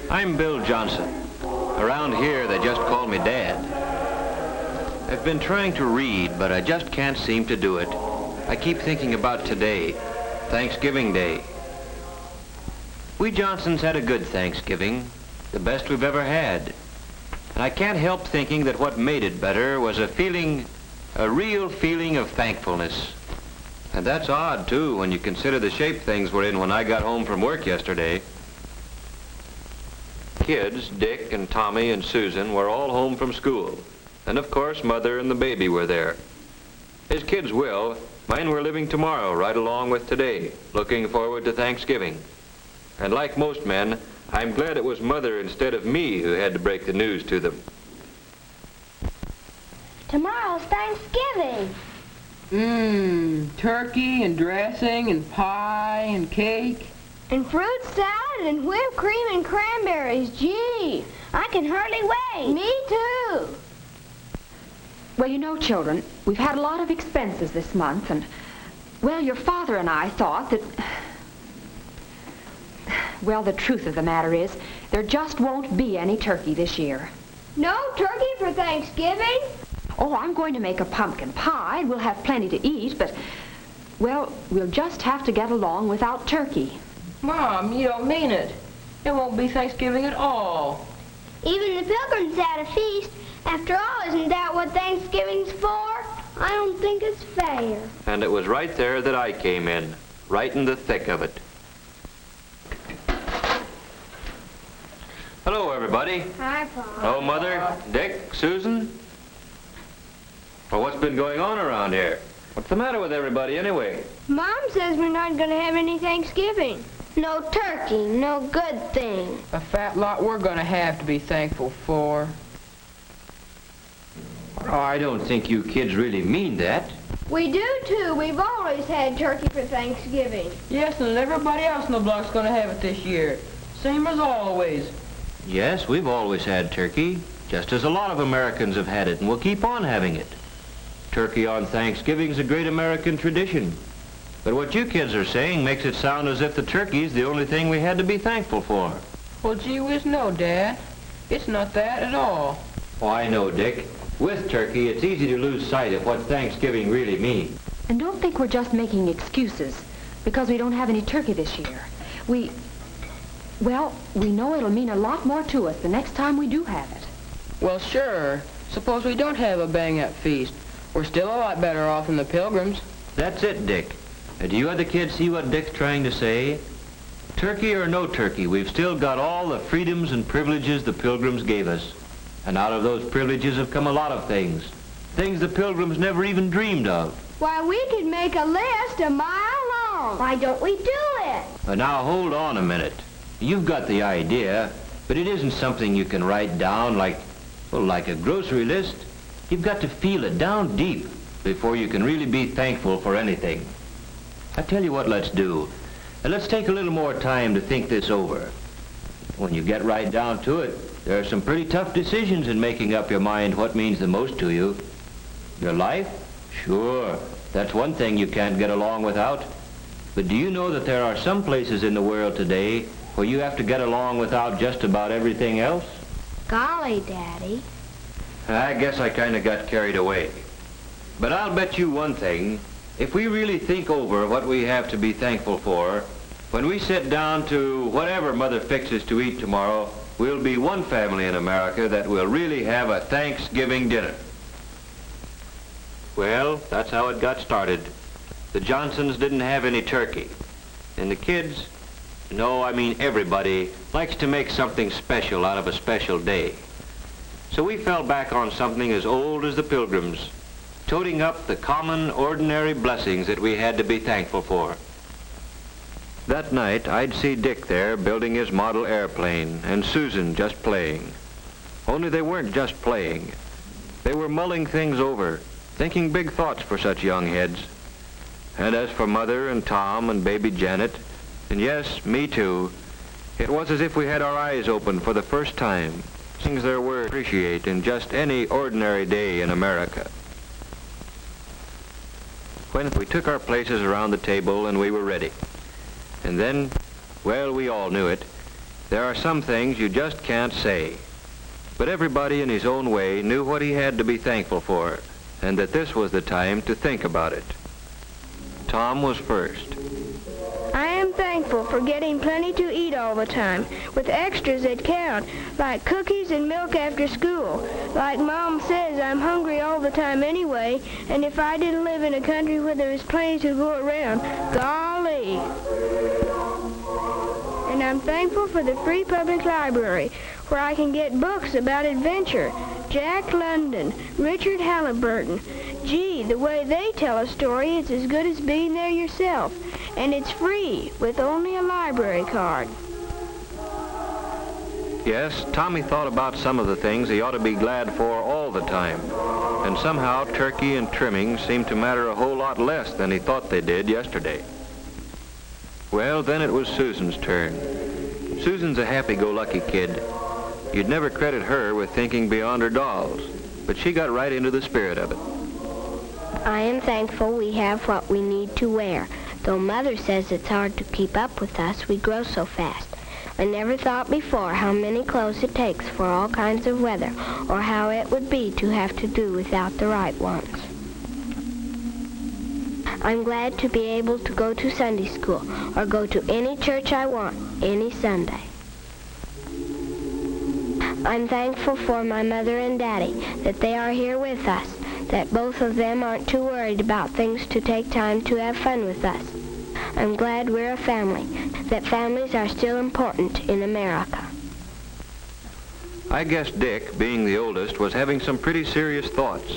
I'm Bill Johnson. Around here, they just call me Dad. I've been trying to read, but I just can't seem to do it. I keep thinking about today, Thanksgiving Day. We Johnsons had a good Thanksgiving, the best we've ever had. And I can't help thinking that what made it better was a real feeling of thankfulness. And that's odd, too, when you consider the shape things were in when I got home from work yesterday. Kids, Dick and Tommy and Susan, were all home from school. And of course, Mother and the baby were there. As kids will, mine were living tomorrow right along with today, looking forward to Thanksgiving. And like most men, I'm glad it was Mother instead of me who had to break the news to them. Tomorrow's Thanksgiving. Turkey and dressing and pie and cake. And fruit salad and whipped cream and cranberries. Gee, I can hardly wait. Me too. Well, you know, children, we've had a lot of expenses this month, and, well, your father and I thought that... Well, the truth of the matter is, there just won't be any turkey this year. No turkey for Thanksgiving? Oh, I'm going to make a pumpkin pie. We'll have plenty to eat, but, well, we'll just have to get along without turkey. Mom, you don't mean it. It won't be Thanksgiving at all. Even the pilgrims had a feast. After all, isn't that what Thanksgiving's for? I don't think it's fair. And it was right there that I came in, right in the thick of it. Hello, everybody. Hi, Paul. Oh, Mother, Dick, Susan. Well, what's been going on around here? What's the matter with everybody, anyway? Mom says we're not going to have any Thanksgiving. No turkey, no good thing. A fat lot we're gonna have to be thankful for. Oh, I don't think you kids really mean that. We do, too. We've always had turkey for Thanksgiving. Yes, and everybody else in the block's gonna have it this year. Same as always. Yes, we've always had turkey, just as a lot of Americans have had it, and we'll keep on having it. Turkey on Thanksgiving's a great American tradition. But what you kids are saying makes it sound as if the turkey's the only thing we had to be thankful for. Well, gee whiz, no, Dad. It's not that at all. Oh, I know, Dick. With turkey, it's easy to lose sight of what Thanksgiving really means. And don't think we're just making excuses because we don't have any turkey this year. We know it'll mean a lot more to us the next time we do have it. Well, sure. Suppose we don't have a bang-up feast. We're still a lot better off than the pilgrims. That's it, Dick. Do you other kids see what Dick's trying to say? Turkey or no turkey, we've still got all the freedoms and privileges the pilgrims gave us. And out of those privileges have come a lot of things. Things the pilgrims never even dreamed of. Why, we could make a list a mile long. Why don't we do it? Now, hold on a minute. You've got the idea, but it isn't something you can write down like a grocery list. You've got to feel it down deep before you can really be thankful for anything. I tell you what let's do. Let's take a little more time to think this over. When you get right down to it, there are some pretty tough decisions in making up your mind what means the most to you. Your life? Sure, that's one thing you can't get along without. But do you know that there are some places in the world today where you have to get along without just about everything else? Golly, Daddy. I guess I kind of got carried away. But I'll bet you one thing. If we really think over what we have to be thankful for, when we sit down to whatever Mother fixes to eat tomorrow, we'll be one family in America that will really have a Thanksgiving dinner. Well, that's how it got started. The Johnsons didn't have any turkey. And the kids, no, I mean everybody, likes to make something special out of a special day. So we fell back on something as old as the pilgrims, toting up the common, ordinary blessings that we had to be thankful for. That night, I'd see Dick there building his model airplane, and Susan just playing. Only they weren't just playing. They were mulling things over, thinking big thoughts for such young heads. And as for Mother and Tom and baby Janet, and yes, me too, it was as if we had our eyes open for the first time. Things there were to appreciate in just any ordinary day in America. When we took our places around the table and we were ready. And then, well, we all knew it. There are some things you just can't say. But everybody in his own way knew what he had to be thankful for, and that this was the time to think about it. Tom was first. I am thankful for getting plenty to eat all the time, with extras that count, like cookies and milk after school. Like Mom says, I'm hungry all the time anyway, and if I didn't live in a country where there was plenty to go around, golly. And I'm thankful for the free public library, where I can get books about adventure. Jack London, Richard Halliburton. Gee, the way they tell a story is as good as being there yourself. And it's free, with only a library card. Yes, Tommy thought about some of the things he ought to be glad for all the time. And somehow turkey and trimmings seemed to matter a whole lot less than he thought they did yesterday. Well, then it was Susan's turn. Susan's a happy-go-lucky kid. You'd never credit her with thinking beyond her dolls, but she got right into the spirit of it. I am thankful we have what we need to wear. Though Mother says it's hard to keep up with us, we grow so fast. I never thought before how many clothes it takes for all kinds of weather, or how it would be to have to do without the right ones. I'm glad to be able to go to Sunday school, or go to any church I want, any Sunday. I'm thankful for my mother and daddy, that they are here with us, that both of them aren't too worried about things to take time to have fun with us. I'm glad we're a family, that families are still important in America. I guess Dick, being the oldest, was having some pretty serious thoughts.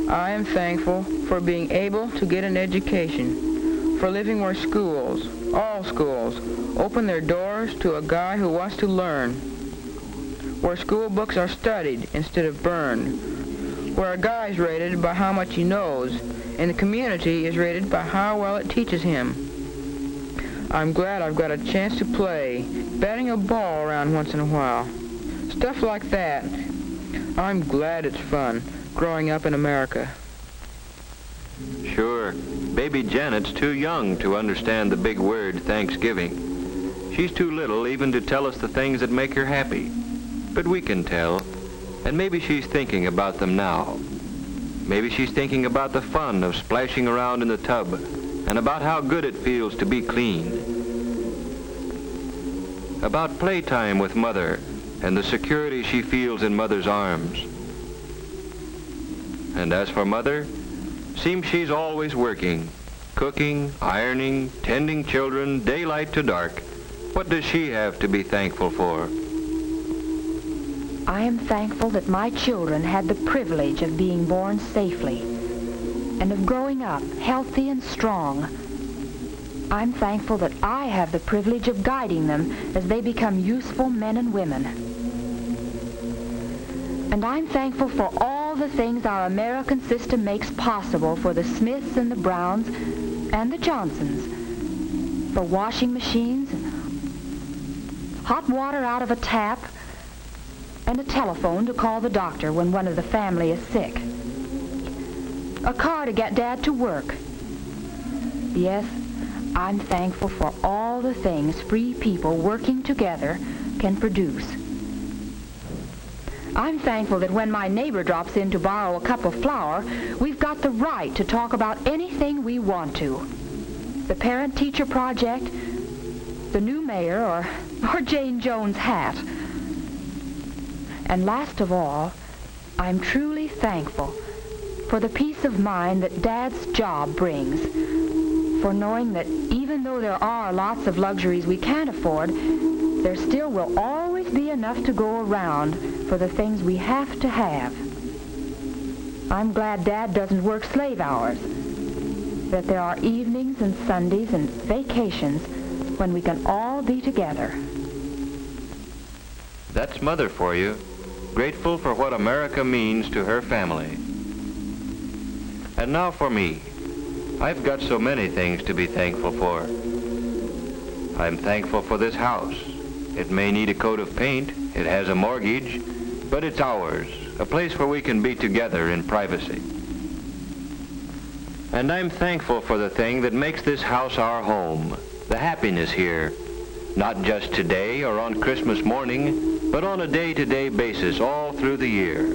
I am thankful for being able to get an education, for living where schools, all schools, open their doors to a guy who wants to learn, where school books are studied instead of burned, where a guy is rated by how much he knows, and the community is rated by how well it teaches him. I'm glad I've got a chance to play, batting a ball around once in a while. Stuff like that. I'm glad it's fun, growing up in America. Sure, baby Janet's too young to understand the big word Thanksgiving. She's too little even to tell us the things that make her happy. But we can tell, and maybe she's thinking about them now. Maybe she's thinking about the fun of splashing around in the tub and about how good it feels to be clean. About playtime with Mother and the security she feels in Mother's arms. And as for Mother, seems she's always working, cooking, ironing, tending children, daylight to dark. What does she have to be thankful for? I am thankful that my children had the privilege of being born safely and of growing up healthy and strong. I'm thankful that I have the privilege of guiding them as they become useful men and women. And I'm thankful for all the things our American system makes possible for the Smiths and the Browns and the Johnsons, for washing machines, hot water out of a tap, and a telephone to call the doctor when one of the family is sick. A car to get Dad to work. Yes, I'm thankful for all the things free people working together can produce. I'm thankful that when my neighbor drops in to borrow a cup of flour, we've got the right to talk about anything we want to. The parent-teacher project, the new mayor, or Jane Jones' hat. And last of all, I'm truly thankful for the peace of mind that Dad's job brings, for knowing that even though there are lots of luxuries we can't afford, there still will always be enough to go around for the things we have to have. I'm glad Dad doesn't work slave hours, that there are evenings and Sundays and vacations when we can all be together. That's Mother for you, grateful for what America means to her family. And now for me. I've got so many things to be thankful for. I'm thankful for this house. It may need a coat of paint, it has a mortgage, but it's ours, a place where we can be together in privacy. And I'm thankful for the thing that makes this house our home, the happiness here, not just today or on Christmas morning, but on a day-to-day basis all through the year.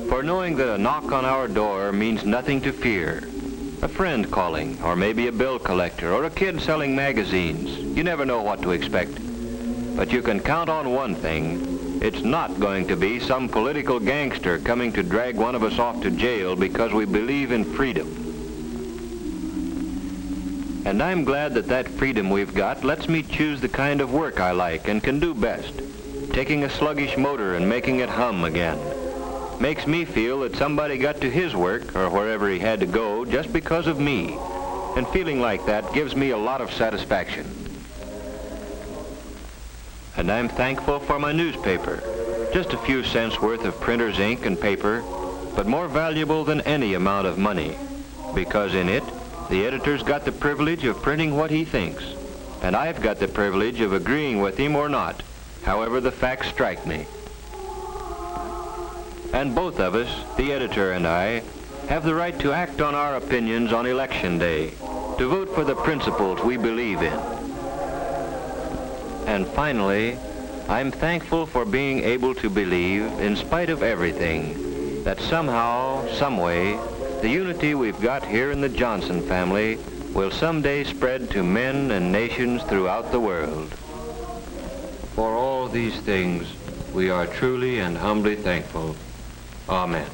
For knowing that a knock on our door means nothing to fear. A friend calling, or maybe a bill collector, or a kid selling magazines. You never know what to expect. But you can count on one thing. It's not going to be some political gangster coming to drag one of us off to jail because we believe in freedom. And I'm glad that that freedom we've got lets me choose the kind of work I like and can do best. Taking a sluggish motor and making it hum again. Makes me feel that somebody got to his work, or wherever he had to go, just because of me. And feeling like that gives me a lot of satisfaction. And I'm thankful for my newspaper. Just a few cents worth of printer's ink and paper, but more valuable than any amount of money. Because in it, the editor's got the privilege of printing what he thinks. And I've got the privilege of agreeing with him or not, however the facts strike me. And both of us, the editor and I, have the right to act on our opinions on Election Day, to vote for the principles we believe in. And finally, I'm thankful for being able to believe, in spite of everything, that somehow, someway, the unity we've got here in the Johnson family will someday spread to men and nations throughout the world. For all these things, we are truly and humbly thankful. Amen.